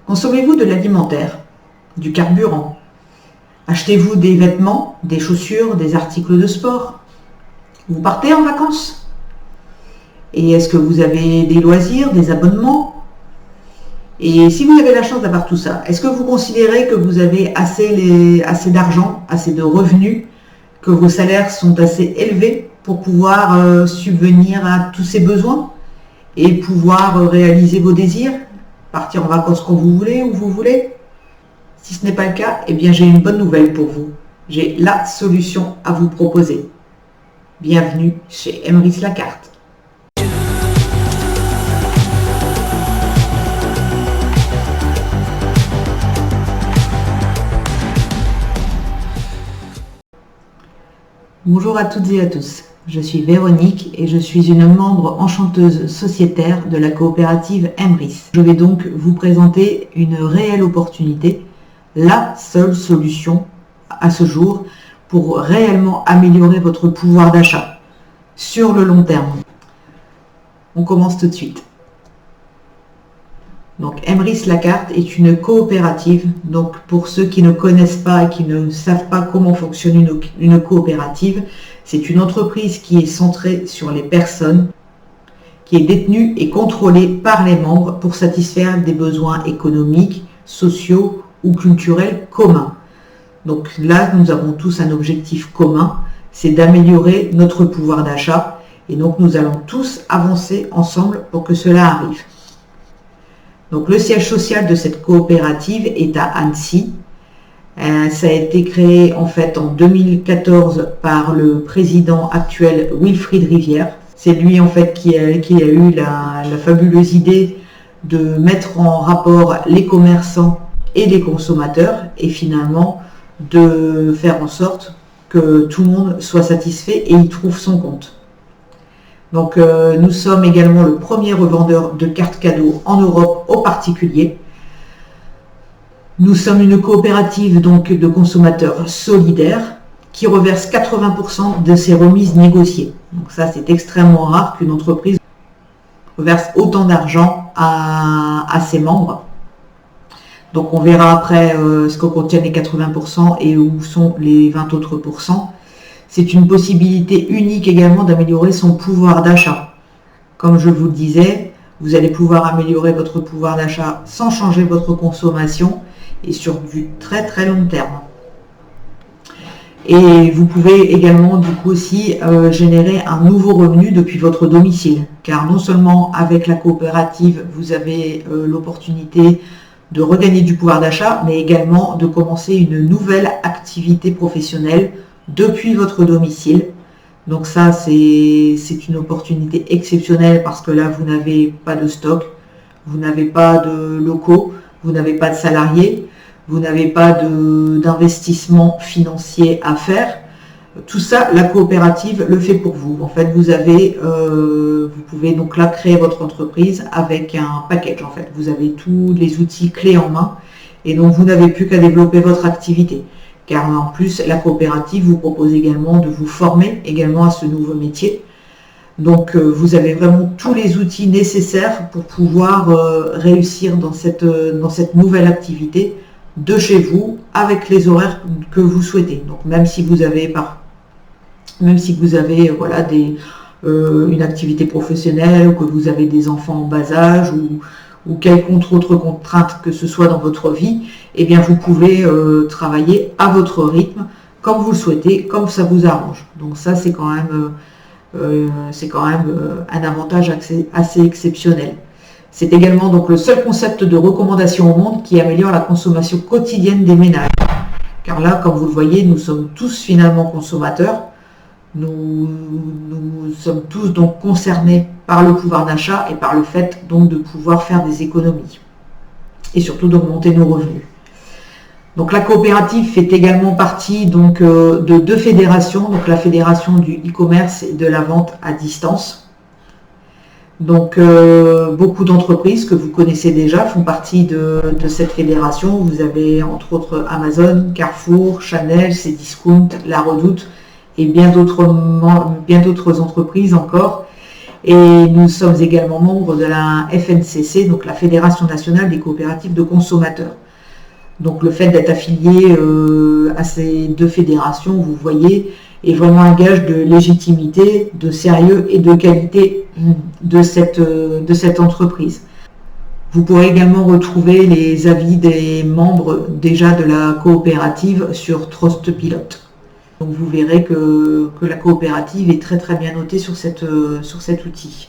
Consommez-vous de l'alimentaire, du carburant? Achetez-vous des vêtements, des chaussures, des articles de sport? Vous partez en vacances? Et est-ce que vous avez des loisirs, des abonnements? Et si vous avez la chance d'avoir tout ça, est-ce que vous considérez que vous avez assez d'argent, assez de revenus, que vos salaires sont assez élevés pour pouvoir subvenir à tous ces besoins et pouvoir réaliser vos désirs, partir en vacances quand vous voulez, où vous voulez? Si ce n'est pas le cas, eh bien j'ai une bonne nouvelle pour vous. J'ai la solution à vous proposer. Bienvenue chez Emrys Lacarte. Bonjour à toutes et à tous, je suis Véronique et je suis une membre enchanteuse sociétaire de la coopérative Emrys. Je vais donc vous présenter une réelle opportunité, la seule solution à ce jour pour réellement améliorer votre pouvoir d'achat sur le long terme. On commence tout de suite. Donc Emrys Lacarte est une coopérative. Donc pour ceux qui ne connaissent pas et qui ne savent pas comment fonctionne une coopérative, c'est une entreprise qui est centrée sur les personnes, qui est détenue et contrôlée par les membres pour satisfaire des besoins économiques, sociaux ou culturels communs. Donc là, nous avons tous un objectif commun, c'est d'améliorer notre pouvoir d'achat. Et donc nous allons tous avancer ensemble pour que cela arrive. Donc le siège social de cette coopérative est à Annecy. Ça a été créé en fait en 2014 par le président actuel Wilfried Rivière. C'est lui en fait qui a eu la fabuleuse idée de mettre en rapport les commerçants et les consommateurs et finalement de faire en sorte que tout le monde soit satisfait et y trouve son compte. Donc nous sommes également le premier revendeur de cartes cadeaux en Europe aux particuliers. Nous sommes une coopérative donc de consommateurs solidaires qui reverse 80% de ses remises négociées. Donc ça c'est extrêmement rare qu'une entreprise reverse autant d'argent à ses membres. Donc on verra après ce que contiennent les 80% et où sont les 20 autres pourcents. C'est une possibilité unique également d'améliorer son pouvoir d'achat. Comme je vous le disais, vous allez pouvoir améliorer votre pouvoir d'achat sans changer votre consommation et sur du très très long terme. Et vous pouvez également du coup aussi générer un nouveau revenu depuis votre domicile. Car non seulement avec la coopérative, vous avez l'opportunité de regagner du pouvoir d'achat, mais également de commencer une nouvelle activité professionnelle depuis votre domicile. Donc ça, c'est une opportunité exceptionnelle parce que là, vous n'avez pas de stock, vous n'avez pas de locaux, vous n'avez pas de salariés, vous n'avez pas d'investissement financier à faire. Tout ça, la coopérative le fait pour vous. En fait, vous pouvez donc là créer votre entreprise avec un package. En fait, vous avez tous les outils clés en main et donc vous n'avez plus qu'à développer votre activité. Car en plus, la coopérative vous propose également de vous former également à ce nouveau métier. Donc, vous avez vraiment tous les outils nécessaires pour pouvoir réussir dans cette nouvelle activité de chez vous avec les horaires que vous souhaitez. Donc, même si vous avez voilà, une activité professionnelle ou que vous avez des enfants en bas âge ou quelconque autre contrainte que ce soit dans votre vie, eh bien vous pouvez travailler à votre rythme, comme vous le souhaitez, comme ça vous arrange. Donc ça c'est quand même un avantage assez exceptionnel. C'est également donc le seul concept de recommandation au monde qui améliore la consommation quotidienne des ménages. Car là, comme vous le voyez, nous sommes tous finalement consommateurs. Nous sommes tous donc concernés par le pouvoir d'achat et par le fait donc de pouvoir faire des économies et surtout d'augmenter nos revenus. Donc la coopérative fait également partie donc de deux fédérations, donc la fédération du e-commerce et de la vente à distance. Donc beaucoup d'entreprises que vous connaissez déjà font partie de cette fédération. Vous avez entre autres Amazon, Carrefour, Chanel, Cdiscount, La Redoute et bien d'autres entreprises encore. Et nous sommes également membres de la FNCC, donc la Fédération nationale des coopératives de consommateurs. Donc le fait d'être affilié à ces deux fédérations, vous voyez, est vraiment un gage de légitimité, de sérieux et de qualité de cette entreprise. Vous pourrez également retrouver les avis des membres déjà de la coopérative sur Trustpilot. Donc vous verrez que la coopérative est très très bien notée sur cet outil.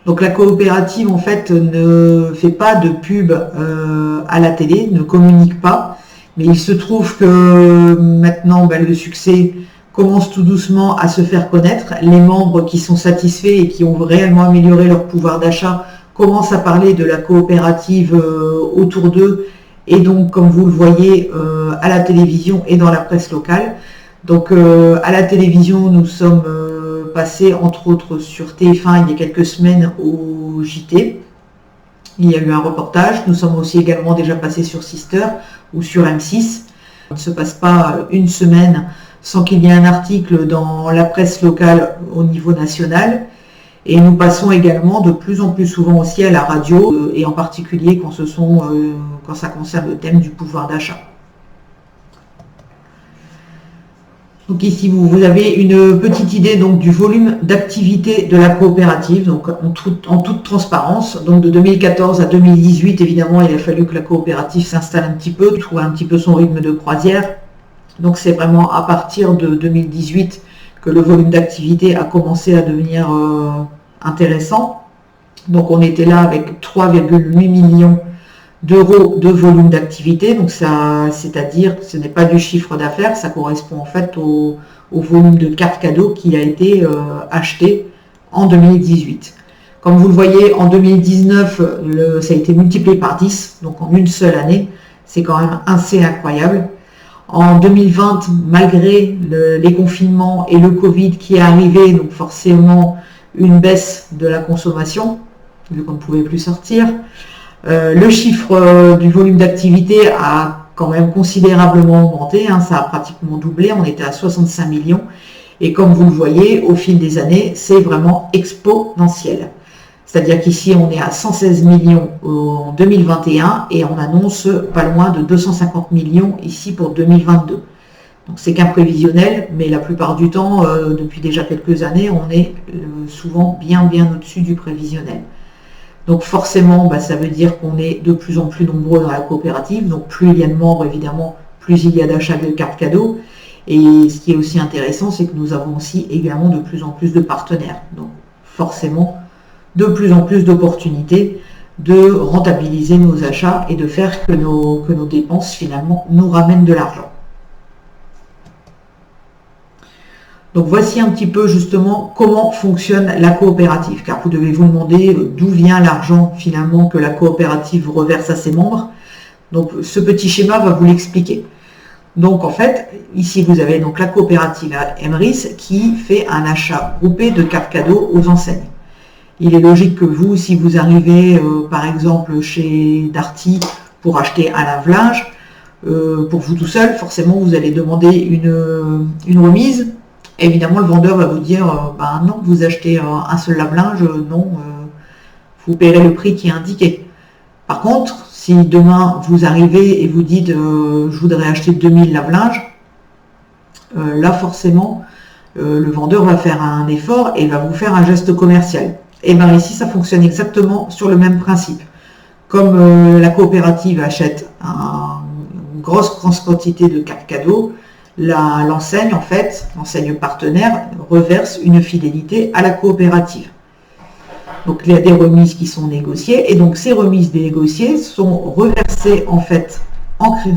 Donc la coopérative en fait ne fait pas de pub à la télé, ne communique pas, mais il se trouve que maintenant le succès commence tout doucement à se faire connaître. Les membres qui sont satisfaits et qui ont réellement amélioré leur pouvoir d'achat commencent à parler de la coopérative autour d'eux, et donc comme vous le voyez à la télévision et dans la presse locale. Donc à la télévision, nous sommes passés entre autres sur TF1 il y a quelques semaines au JT. Il y a eu un reportage. Nous sommes aussi également déjà passés sur Sister ou sur M6. Il ne se passe pas une semaine sans qu'il y ait un article dans la presse locale au niveau national. Et nous passons également de plus en plus souvent aussi à la radio, et en particulier quand ça concerne le thème du pouvoir d'achat. Donc ici, vous avez une petite idée donc, du volume d'activité de la coopérative, donc en toute transparence. Donc de 2014 à 2018, évidemment, il a fallu que la coopérative s'installe un petit peu, trouve un petit peu son rythme de croisière. Donc c'est vraiment à partir de 2018 que le volume d'activité a commencé à devenir intéressant. Donc on était là avec 3,8 millions d'euros de volume d'activité. Donc ça, c'est-à-dire que ce n'est pas du chiffre d'affaires, ça correspond en fait au volume de cartes cadeaux qui a été acheté en 2018. Comme vous le voyez, en 2019, ça a été multiplié par 10, donc en une seule année. C'est quand même assez incroyable. En 2020, malgré les confinements et le Covid qui est arrivé, donc forcément une baisse de la consommation, vu qu'on ne pouvait plus sortir. Le chiffre du volume d'activité a quand même considérablement augmenté, ça a pratiquement doublé, on était à 65 millions. Et comme vous le voyez, au fil des années, c'est vraiment exponentiel. C'est-à-dire qu'ici, on est à 116 millions en 2021 et on annonce pas loin de 250 millions ici pour 2022. Donc c'est qu'un prévisionnel, mais la plupart du temps, depuis déjà quelques années, on est souvent bien au-dessus du prévisionnel. Donc forcément, ça veut dire qu'on est de plus en plus nombreux dans la coopérative. Donc plus il y a de membres, évidemment, plus il y a d'achats de cartes cadeaux. Et ce qui est aussi intéressant, c'est que nous avons aussi également de plus en plus de partenaires. Donc forcément, de plus en plus d'opportunités de rentabiliser nos achats et de faire que nos dépenses finalement nous ramènent de l'argent. Donc voici un petit peu justement comment fonctionne la coopérative, car vous devez vous demander d'où vient l'argent finalement que la coopérative reverse à ses membres. Donc ce petit schéma va vous l'expliquer. Donc en fait, ici vous avez donc la coopérative Emrys qui fait un achat groupé de cartes cadeaux aux enseignes. Il est logique que vous, si vous arrivez par exemple chez Darty pour acheter un lave-linge, pour vous tout seul, forcément vous allez demander une remise. Évidemment, le vendeur va vous dire non, vous achetez un seul lave-linge, non, vous paierez le prix qui est indiqué. Par contre, si demain vous arrivez et vous dites je voudrais acheter 2000 lave-linges, là forcément le vendeur va faire un effort et va vous faire un geste commercial. Et bien ici, ça fonctionne exactement sur le même principe. Comme la coopérative achète une grosse quantité de cartes cadeaux, l'enseigne, en fait, l'enseigne partenaire, reverse une fidélité à la coopérative. Donc il y a des remises qui sont négociées, et donc ces remises négociées sont reversées en fait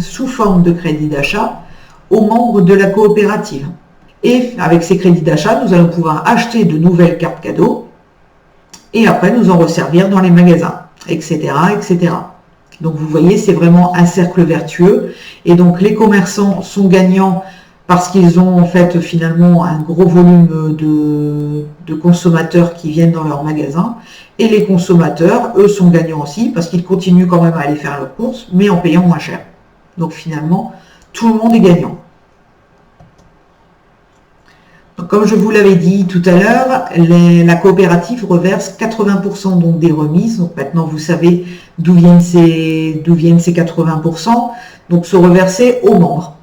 sous forme de crédit d'achat aux membres de la coopérative. Et avec ces crédits d'achat, nous allons pouvoir acheter de nouvelles cartes cadeaux, et après nous en resservir dans les magasins, etc., etc. Donc vous voyez, c'est vraiment un cercle vertueux. Et donc les commerçants sont gagnants parce qu'ils ont en fait finalement un gros volume de consommateurs qui viennent dans leur magasin. Et les consommateurs, eux, sont gagnants aussi parce qu'ils continuent quand même à aller faire leurs courses, mais en payant moins cher. Donc finalement, tout le monde est gagnant. Donc, comme je vous l'avais dit tout à l'heure, la coopérative reverse 80% donc des remises. Donc maintenant vous savez d'où viennent ces 80%. Donc se reverser aux membres.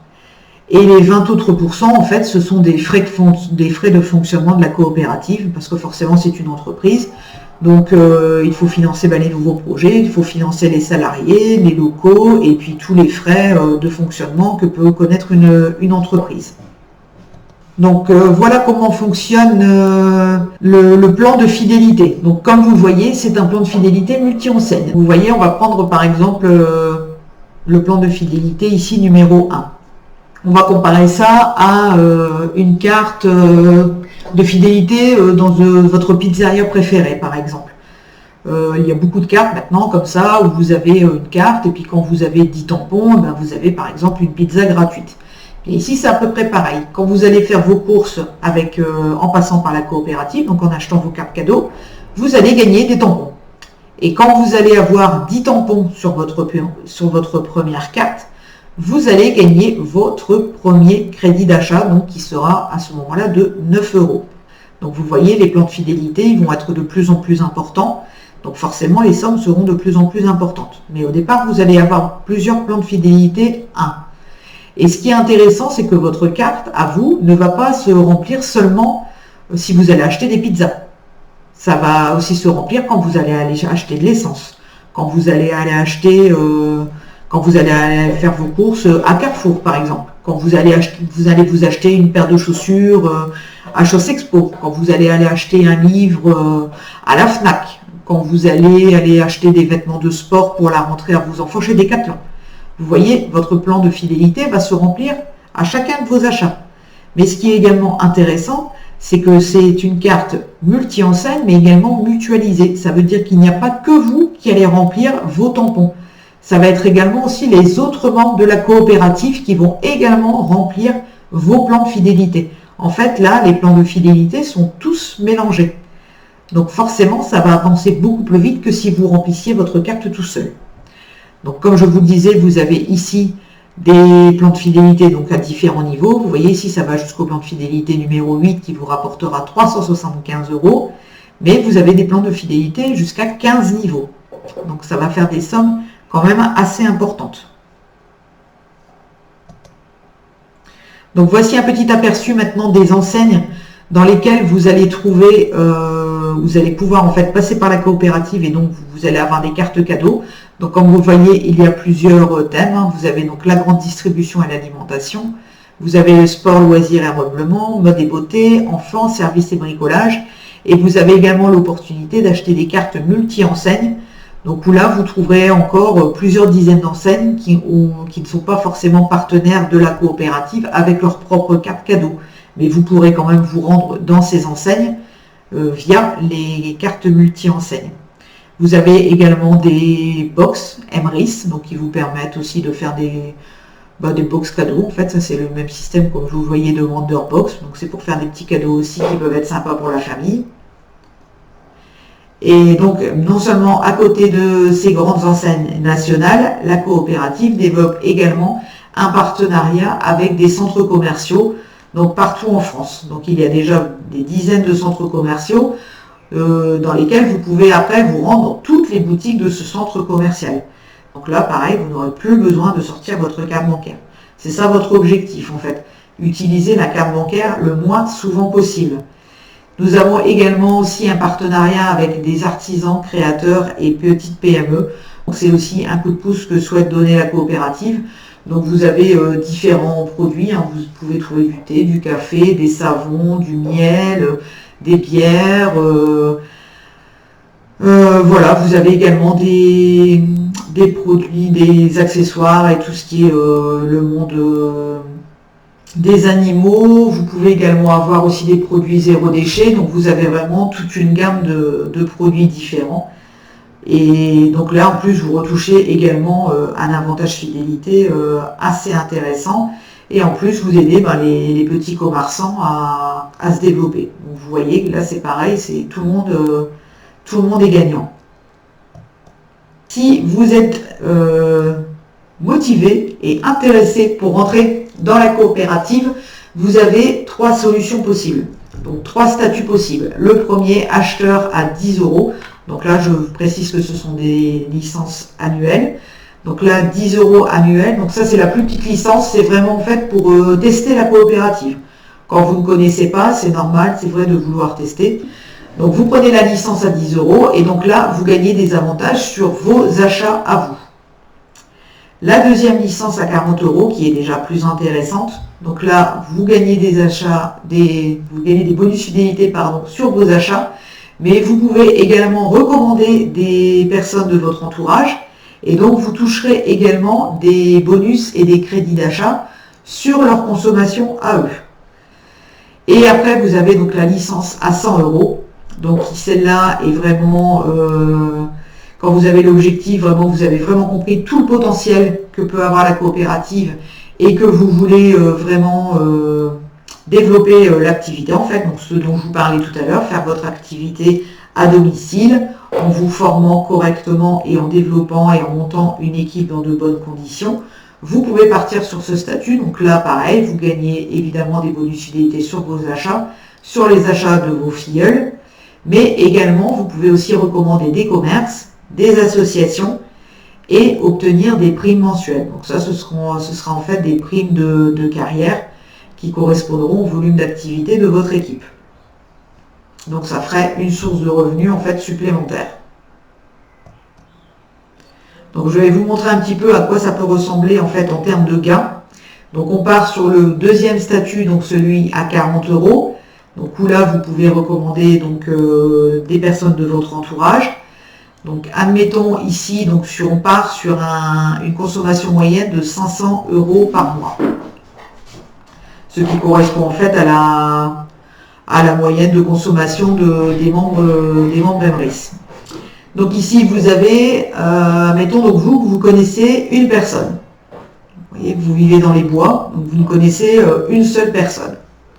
Et les 20 autres pourcents, en fait, ce sont des frais de fonctionnement de la coopérative, parce que forcément c'est une entreprise. Donc il faut financer les nouveaux projets, il faut financer les salariés, les locaux, et puis tous les frais de fonctionnement que peut connaître une entreprise. Donc voilà comment fonctionne le plan de fidélité. Donc comme vous le voyez, c'est un plan de fidélité multi-enseigne. Vous voyez, on va prendre par exemple le plan de fidélité ici numéro 1. On va comparer ça à une carte de fidélité dans votre pizzeria préférée par exemple. Il y a beaucoup de cartes maintenant comme ça où vous avez une carte et puis quand vous avez 10 tampons, vous avez par exemple une pizza gratuite. Et ici, c'est à peu près pareil. Quand vous allez faire vos courses en passant par la coopérative, donc en achetant vos cartes cadeaux, vous allez gagner des tampons. Et quand vous allez avoir 10 tampons sur votre première carte, vous allez gagner votre premier crédit d'achat, donc qui sera à ce moment-là de 9 €. Donc vous voyez, les plans de fidélité, ils vont être de plus en plus importants. Donc forcément, les sommes seront de plus en plus importantes. Mais au départ, vous allez avoir plusieurs plans de fidélité 1. Et ce qui est intéressant, c'est que votre carte, à vous, ne va pas se remplir seulement si vous allez acheter des pizzas. Ça va aussi se remplir quand vous allez aller acheter de l'essence, quand vous allez aller acheter, quand vous allez aller faire vos courses à Carrefour, par exemple, quand vous allez vous acheter une paire de chaussures à Chaussexpo, quand vous allez aller acheter un livre à la Fnac, quand vous allez aller acheter des vêtements de sport pour la rentrée à vos enfants chez Decathlon. Vous voyez, votre plan de fidélité va se remplir à chacun de vos achats. Mais ce qui est également intéressant, c'est que c'est une carte multi-enseigne, mais également mutualisée. Ça veut dire qu'il n'y a pas que vous qui allez remplir vos tampons. Ça va être également aussi les autres membres de la coopérative qui vont également remplir vos plans de fidélité. En fait, là, les plans de fidélité sont tous mélangés. Donc forcément, ça va avancer beaucoup plus vite que si vous remplissiez votre carte tout seul. Donc comme je vous le disais, vous avez ici des plans de fidélité donc à différents niveaux. Vous voyez ici, ça va jusqu'au plan de fidélité numéro 8 qui vous rapportera 375 €. Mais vous avez des plans de fidélité jusqu'à 15 niveaux. Donc ça va faire des sommes quand même assez importantes. Donc voici un petit aperçu maintenant des enseignes dans lesquelles vous allez trouver, vous allez pouvoir en fait passer par la coopérative et donc vous allez avoir des cartes cadeaux. Donc comme vous le voyez, il y a plusieurs thèmes. Vous avez donc la grande distribution et l'alimentation. Vous avez le sport, loisirs et ameublement, mode et beauté, enfants, services et bricolage. Et vous avez également l'opportunité d'acheter des cartes multi-enseignes. Donc où là, vous trouverez encore plusieurs dizaines d'enseignes qui ne sont pas forcément partenaires de la coopérative avec leurs propres cartes cadeaux. Mais vous pourrez quand même vous rendre dans ces enseignes via les cartes multi-enseignes. Vous avez également des box Emrys, donc qui vous permettent aussi de faire des box cadeaux. En fait, ça c'est le même système comme vous voyez de Wonderbox. Donc c'est pour faire des petits cadeaux aussi qui peuvent être sympas pour la famille. Et donc, non seulement à côté de ces grandes enseignes nationales, la coopérative développe également un partenariat avec des centres commerciaux, donc partout en France. Donc il y a déjà des dizaines de centres commerciaux dans lesquels vous pouvez après vous rendre dans toutes les boutiques de ce centre commercial. Donc là, pareil, vous n'aurez plus besoin de sortir votre carte bancaire. C'est ça votre objectif en fait, utiliser la carte bancaire le moins souvent possible. Nous avons également aussi un partenariat avec des artisans, créateurs et petites PME. Donc c'est aussi un coup de pouce que souhaite donner la coopérative. Donc vous avez différents produits, vous pouvez trouver du thé, du café, des savons, du miel, des bières. Voilà, vous avez également des produits, des accessoires et tout ce qui est le monde des animaux. Vous pouvez également avoir aussi des produits zéro déchet. Donc vous avez vraiment toute une gamme de produits différents. Et donc là, en plus, vous retouchez également un avantage fidélité assez intéressant. Et en plus, vous aidez les petits commerçants à se développer. Donc vous voyez que là, c'est pareil, c'est tout le monde est gagnant. Si vous êtes motivé et intéressé pour rentrer dans la coopérative, vous avez 3 solutions possibles. Donc 3 statuts possibles. Le premier, acheteur à 10 €. Donc là, je vous précise que ce sont des licences annuelles. Donc là, 10 € annuels. Donc ça, c'est la plus petite licence. C'est vraiment en fait pour tester la coopérative. Quand vous ne connaissez pas, c'est normal, c'est vrai de vouloir tester. Donc vous prenez la licence à 10 € et donc là, vous gagnez des avantages sur vos achats à vous. La deuxième licence à 40 € qui est déjà plus intéressante. Donc là, vous gagnez des achats, vous gagnez des bonus fidélité sur vos achats, mais vous pouvez également recommander des personnes de votre entourage et donc vous toucherez également des bonus et des crédits d'achat sur leur consommation à eux. Et après, vous avez donc la licence à 100 €. Donc celle-là est vraiment, quand vous avez l'objectif, vraiment, vous avez vraiment compris tout le potentiel que peut avoir la coopérative et que vous voulez vraiment développer l'activité en fait, donc ce dont je vous parlais tout à l'heure, faire votre activité à domicile en vous formant correctement et en développant et en montant une équipe dans de bonnes conditions. Vous pouvez partir sur ce statut, donc là pareil, vous gagnez évidemment des bonus fidélité sur vos achats, sur les achats de vos filleuls, mais également vous pouvez aussi recommander des commerces, des associations et obtenir des primes mensuelles. Donc ça, ce sera en fait des primes de carrière qui correspondront au volume d'activité de votre équipe. Donc ça ferait une source de revenus en fait supplémentaire. Donc je vais vous montrer un petit peu à quoi ça peut ressembler en fait en termes de gains. Donc on part sur le deuxième statut, donc celui à 40 €. Donc où là vous pouvez recommander donc des personnes de votre entourage. Donc admettons ici, donc on part sur une consommation moyenne de 500 € par mois. Ce qui correspond en fait à la moyenne de consommation des membres d'Emrys. Donc ici vous avez, mettons donc vous connaissez une personne. Vous voyez, vous vivez dans les bois, donc vous ne connaissez une seule personne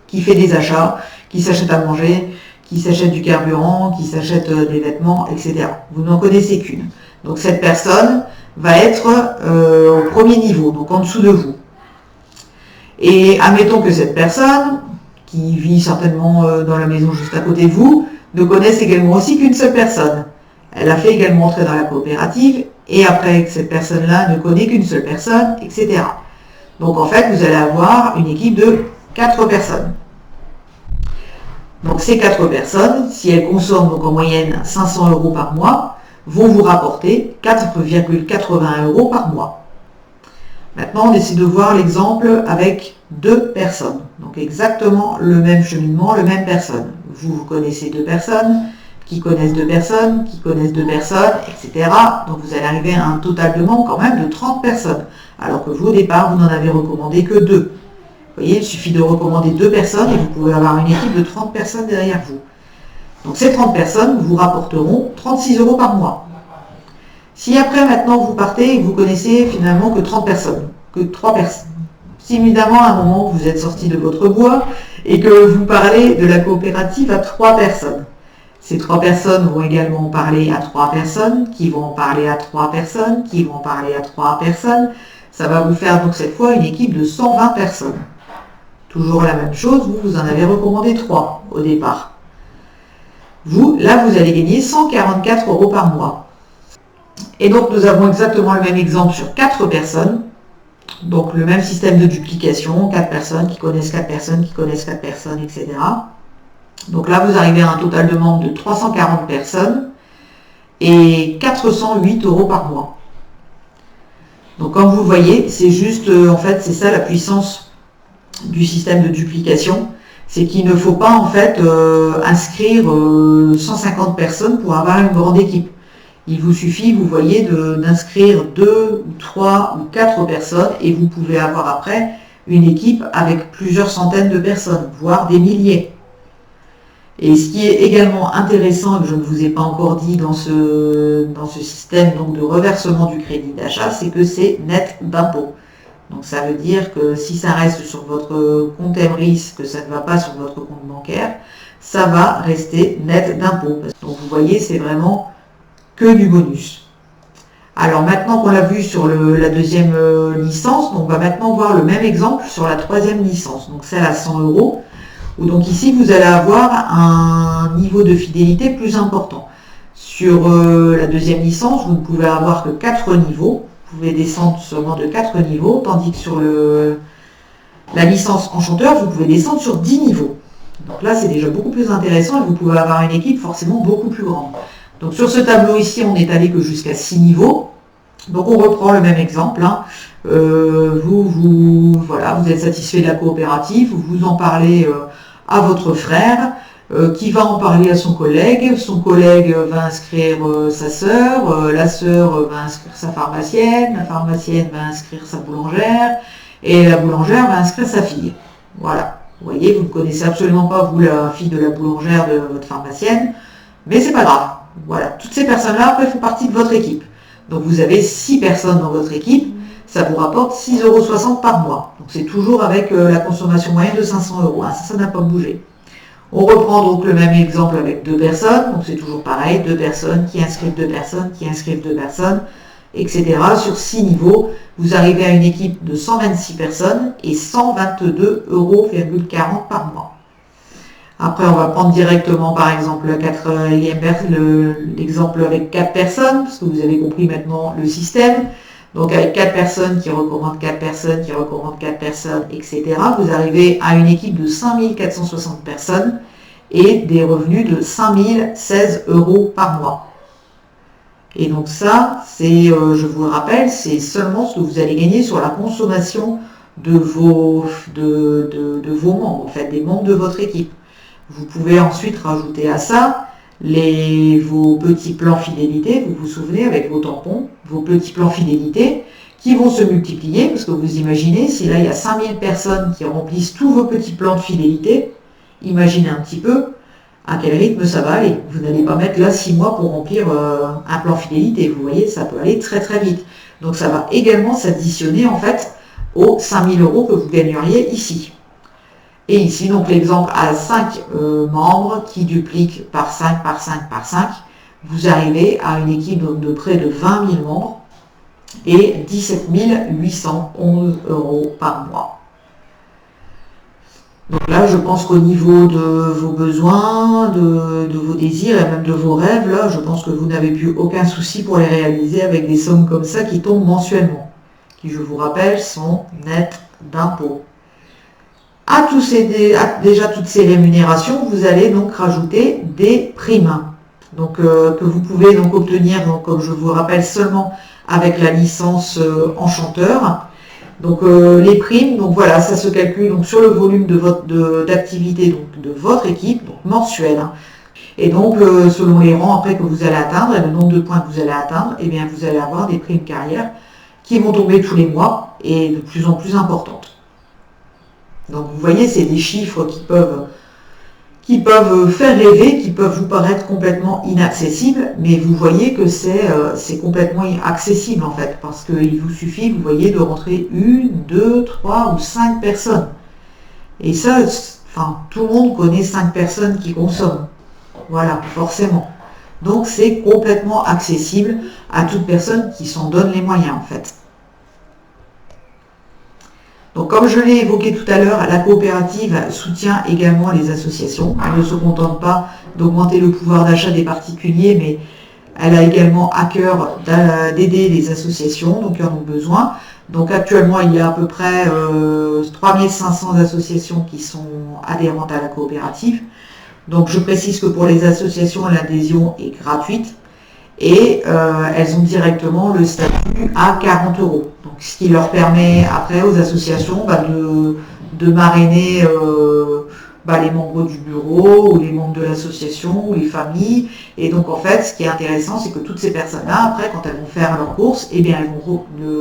qui fait des achats, qui s'achète à manger, qui s'achète du carburant, qui s'achète des vêtements, etc. Vous n'en connaissez qu'une. Donc cette personne va être au premier niveau, donc en dessous de vous. Et admettons que cette personne, qui vit certainement dans la maison juste à côté de vous, ne connaisse également aussi qu'une seule personne. Elle a fait également entrer dans la coopérative, et après que cette personne-là ne connaît qu'une seule personne, etc. Donc en fait, vous allez avoir une équipe de 4 personnes. Donc ces 4 personnes, si elles consomment donc en moyenne 500 € par mois, vont vous rapporter 4,80 € par mois. Maintenant, on essaie de voir l'exemple avec 2 personnes. Donc exactement le même cheminement, le même personne. Vous connaissez 2 personnes, qui connaissent 2 personnes, qui connaissent 2 personnes, etc. Donc vous allez arriver à un total de membres quand même de 30 personnes. Alors que vous, au départ, vous n'en avez recommandé que 2. Vous voyez, il suffit de recommander 2 personnes et vous pouvez avoir une équipe de 30 personnes derrière vous. Donc ces 30 personnes vous rapporteront 36 € par mois. Si après maintenant vous partez et que vous connaissez finalement que 30 personnes, que 3 personnes, si évidemment à un moment vous êtes sorti de votre bois et que vous parlez de la coopérative à 3 personnes, ces 3 personnes vont également en parler à 3 personnes, qui vont en parler à 3 personnes, qui vont en parler à 3 personnes, ça va vous faire donc cette fois une équipe de 120 personnes. Toujours la même chose, vous en avez recommandé 3 au départ. Là, vous allez gagner 144 € par mois. Et donc, nous avons exactement le même exemple sur 4 personnes. Donc, le même système de duplication, 4 personnes qui connaissent 4 personnes, qui connaissent 4 personnes, etc. Donc là, vous arrivez à un total de membres de 340 personnes et 408 € par mois. Donc, comme vous le voyez, c'est juste, en fait, c'est ça la puissance du système de duplication, c'est qu'il ne faut pas en fait inscrire 150 personnes pour avoir une grande équipe. Il vous suffit, vous voyez, d'inscrire 2 ou 3 ou 4 personnes et vous pouvez avoir après une équipe avec plusieurs centaines de personnes, voire des milliers. Et ce qui est également intéressant, et que je ne vous ai pas encore dit dans ce système donc, de reversement du crédit d'achat, c'est que c'est net d'impôt. Donc ça veut dire que si ça reste sur votre compte Emrys, que ça ne va pas sur votre compte bancaire, ça va rester net d'impôt. Donc vous voyez, c'est vraiment que du bonus. Alors maintenant qu'on l'a vu sur la deuxième licence, on va maintenant voir le même exemple sur la troisième licence, donc celle à 100 €. Où donc ici, vous allez avoir un niveau de fidélité plus important. Sur la deuxième licence, vous ne pouvez avoir que 4 niveaux. Vous pouvez descendre seulement de 4 niveaux, tandis que sur la licence enchanteur, vous pouvez descendre sur 10 niveaux. Donc là, c'est déjà beaucoup plus intéressant et vous pouvez avoir une équipe forcément beaucoup plus grande. Donc sur ce tableau ici, on n'est allé que jusqu'à 6 niveaux. Donc on reprend le même exemple. Hein. Voilà, vous êtes satisfait de la coopérative, vous en parlez à votre frère, qui va en parler à son collègue va inscrire sa sœur, la sœur va inscrire sa pharmacienne, la pharmacienne va inscrire sa boulangère, et la boulangère va inscrire sa fille. Voilà. Vous voyez, vous ne connaissez absolument pas, vous, la fille de la boulangère de votre pharmacienne, mais c'est pas grave. Voilà. Toutes ces personnes-là, après, font partie de votre équipe. Donc vous avez 6 personnes dans votre équipe, ça vous rapporte 6,60 € par mois. Donc c'est toujours avec la consommation moyenne de 500 €. Hein. Ça n'a pas bougé. On reprend donc le même exemple avec 2 personnes. Donc c'est toujours pareil, 2 personnes qui inscrivent 2 personnes, qui inscrivent 2 personnes, etc. Sur 6 niveaux, vous arrivez à une équipe de 126 personnes et 122,40 € par mois. Après, on va prendre directement, par exemple, l'exemple avec 4 personnes, parce que vous avez compris maintenant le système. Donc, avec 4 personnes qui recommandent 4 personnes, qui recommandent 4 personnes, etc., vous arrivez à une équipe de 5460 personnes et des revenus de 5016 € par mois. Et donc ça, c'est, je vous le rappelle, c'est seulement ce que vous allez gagner sur la consommation de vos membres, en fait, des membres de votre équipe. Vous pouvez ensuite rajouter à ça vos petits plans fidélité, vous vous souvenez, avec vos tampons, vos petits plans fidélité qui vont se multiplier, parce que vous imaginez, si là il y a 5000 personnes qui remplissent tous vos petits plans de fidélité, imaginez un petit peu à quel rythme ça va aller. Vous n'allez pas mettre là 6 mois pour remplir un plan fidélité, vous voyez, ça peut aller très très vite. Donc ça va également s'additionner en fait aux 5000 € que vous gagneriez ici. Et ici, donc l'exemple à 5 membres qui dupliquent par 5, par 5, par 5, vous arrivez à une équipe de près de 20 000 membres et 17 811 € par mois. Donc là, je pense qu'au niveau de vos besoins, de vos désirs et même de vos rêves, là, je pense que vous n'avez plus aucun souci pour les réaliser avec des sommes comme ça qui tombent mensuellement, qui, je vous rappelle, sont nettes d'impôts. Déjà toutes ces rémunérations, vous allez donc rajouter des primes, donc, que vous pouvez donc obtenir, donc, comme je vous rappelle, seulement avec la licence enchanteur. Donc les primes, donc voilà, ça se calcule donc sur le volume d'activité de votre équipe, donc mensuel. Hein. Et donc selon les rangs après que vous allez atteindre et le nombre de points que vous allez atteindre, eh bien vous allez avoir des primes carrière qui vont tomber tous les mois et de plus en plus importantes. Donc vous voyez, c'est des chiffres qui peuvent faire rêver, qui peuvent vous paraître complètement inaccessibles, mais vous voyez que c'est complètement accessible en fait, parce qu'il vous suffit, vous voyez, de rentrer 1, 2, 3 ou 5 personnes. Et ça, enfin, tout le monde connaît 5 personnes qui consomment. Voilà, forcément. Donc c'est complètement accessible à toute personne qui s'en donne les moyens en fait. Donc, comme je l'ai évoqué tout à l'heure, la coopérative soutient également les associations. Elle ne se contente pas d'augmenter le pouvoir d'achat des particuliers, mais elle a également à cœur d'aider les associations, donc qui en ont besoin. Donc actuellement, il y a à peu près 3500 associations qui sont adhérentes à la coopérative. Donc je précise que pour les associations, l'adhésion est gratuite. Et elles ont directement le statut à 40 €. Donc, ce qui leur permet après aux associations de marrainer les membres du bureau ou les membres de l'association ou les familles. Et donc en fait, ce qui est intéressant, c'est que toutes ces personnes-là, après, quand elles vont faire leurs courses, eh bien,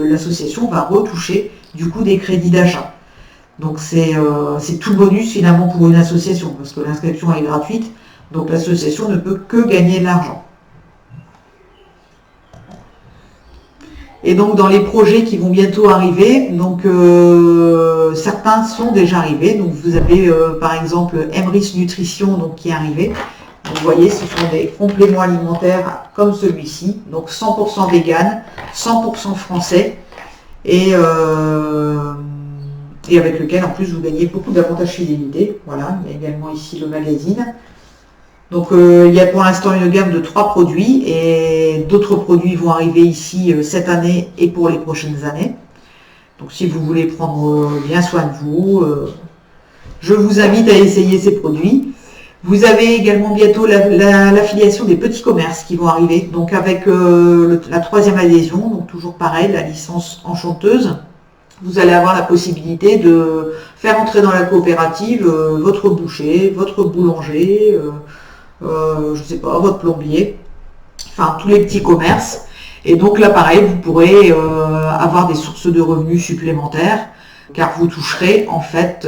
l'association va retoucher du coup des crédits d'achat. Donc c'est tout bonus finalement pour une association, parce que l'inscription est gratuite, donc l'association ne peut que gagner de l'argent. Et donc dans les projets qui vont bientôt arriver, donc certains sont déjà arrivés. Donc vous avez par exemple Emrys Nutrition donc, qui est arrivé. Donc vous voyez, ce sont des compléments alimentaires comme celui-ci, donc 100% vegan, 100% français, et avec lequel en plus vous gagnez beaucoup d'avantages fidélité. Voilà, il y a également ici le magazine. Donc il y a pour l'instant une gamme de 3 produits et d'autres produits vont arriver ici cette année et pour les prochaines années. Donc si vous voulez prendre bien soin de vous, je vous invite à essayer ces produits. Vous avez également bientôt l'affiliation des petits commerces qui vont arriver, donc avec la 3e adhésion, donc toujours pareil, la licence enchanteuse. Vous allez avoir la possibilité de faire entrer dans la coopérative votre boucher, votre boulanger, je sais pas, votre plombier, enfin tous les petits commerces. Et donc là pareil, vous pourrez avoir des sources de revenus supplémentaires, car vous toucherez en fait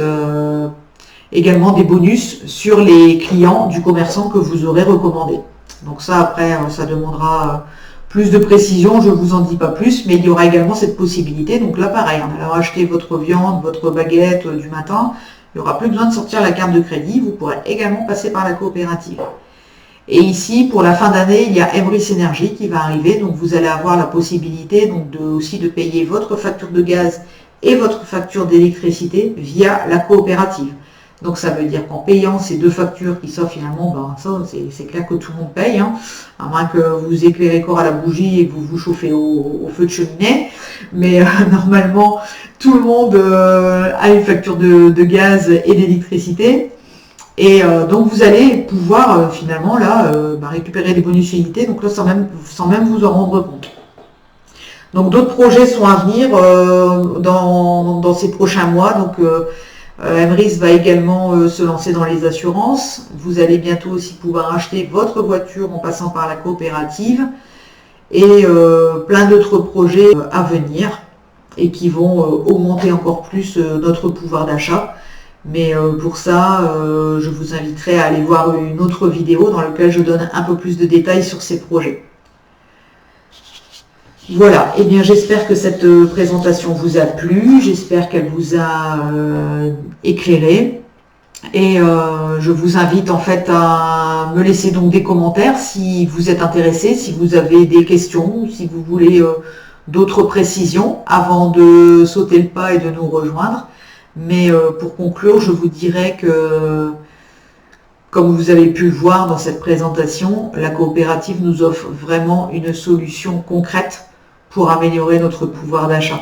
également des bonus sur les clients du commerçant que vous aurez recommandé. Donc ça après, ça demandera plus de précision, je ne vous en dis pas plus, mais il y aura également cette possibilité. Donc là pareil, en allant acheter votre viande, votre baguette du matin, il n'y aura plus besoin de sortir la carte de crédit, vous pourrez également passer par la coopérative. Et ici, pour la fin d'année, il y a Emrys Energy qui va arriver, donc vous allez avoir la possibilité donc aussi de payer votre facture de gaz et votre facture d'électricité via la coopérative. Donc ça veut dire qu'en payant ces 2 factures qui sont finalement, ben, ça c'est clair que tout le monde paye, hein, à moins que vous éclairez corps à la bougie et que vous vous chauffez au feu de cheminée. Mais normalement, tout le monde a une facture de gaz et d'électricité. Et donc vous allez pouvoir finalement là récupérer des bonus fidélité, donc là sans même vous en rendre compte. Donc d'autres projets sont à venir dans ces prochains mois. Donc Emrys va également se lancer dans les assurances. Vous allez bientôt aussi pouvoir acheter votre voiture en passant par la coopérative. Et plein d'autres projets à venir et qui vont augmenter encore plus notre pouvoir d'achat. Mais pour ça, je vous inviterai à aller voir une autre vidéo dans laquelle je donne un peu plus de détails sur ces projets. Voilà, et bien j'espère que cette présentation vous a plu, j'espère qu'elle vous a éclairé. Et je vous invite en fait à me laisser donc des commentaires si vous êtes intéressé, si vous avez des questions, si vous voulez d'autres précisions avant de sauter le pas et de nous rejoindre. Mais pour conclure, je vous dirais que, comme vous avez pu le voir dans cette présentation, la coopérative nous offre vraiment une solution concrète pour améliorer notre pouvoir d'achat.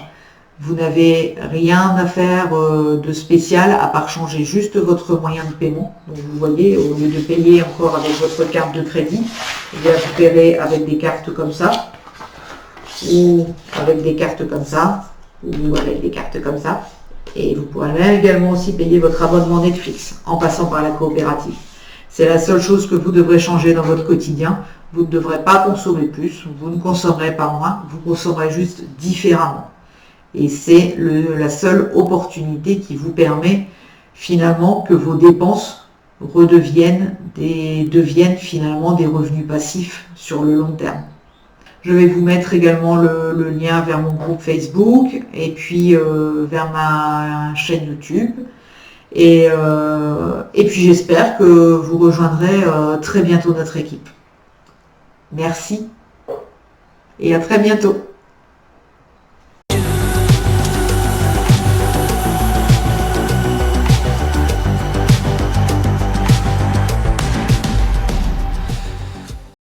Vous n'avez rien à faire de spécial à part changer juste votre moyen de paiement. Donc vous voyez, au lieu de payer encore avec votre carte de crédit, vous paierez avec des cartes comme ça, ou avec des cartes comme ça, ou avec des cartes comme ça. Et vous pourrez également aussi payer votre abonnement Netflix en passant par la coopérative. C'est la seule chose que vous devrez changer dans votre quotidien. Vous ne devrez pas consommer plus, vous ne consommerez pas moins, vous consommerez juste différemment. Et c'est la seule opportunité qui vous permet finalement que vos dépenses deviennent finalement des revenus passifs sur le long terme. Je vais vous mettre également le lien vers mon groupe Facebook et puis vers ma chaîne YouTube. Et puis j'espère que vous rejoindrez très bientôt notre équipe. Merci et à très bientôt.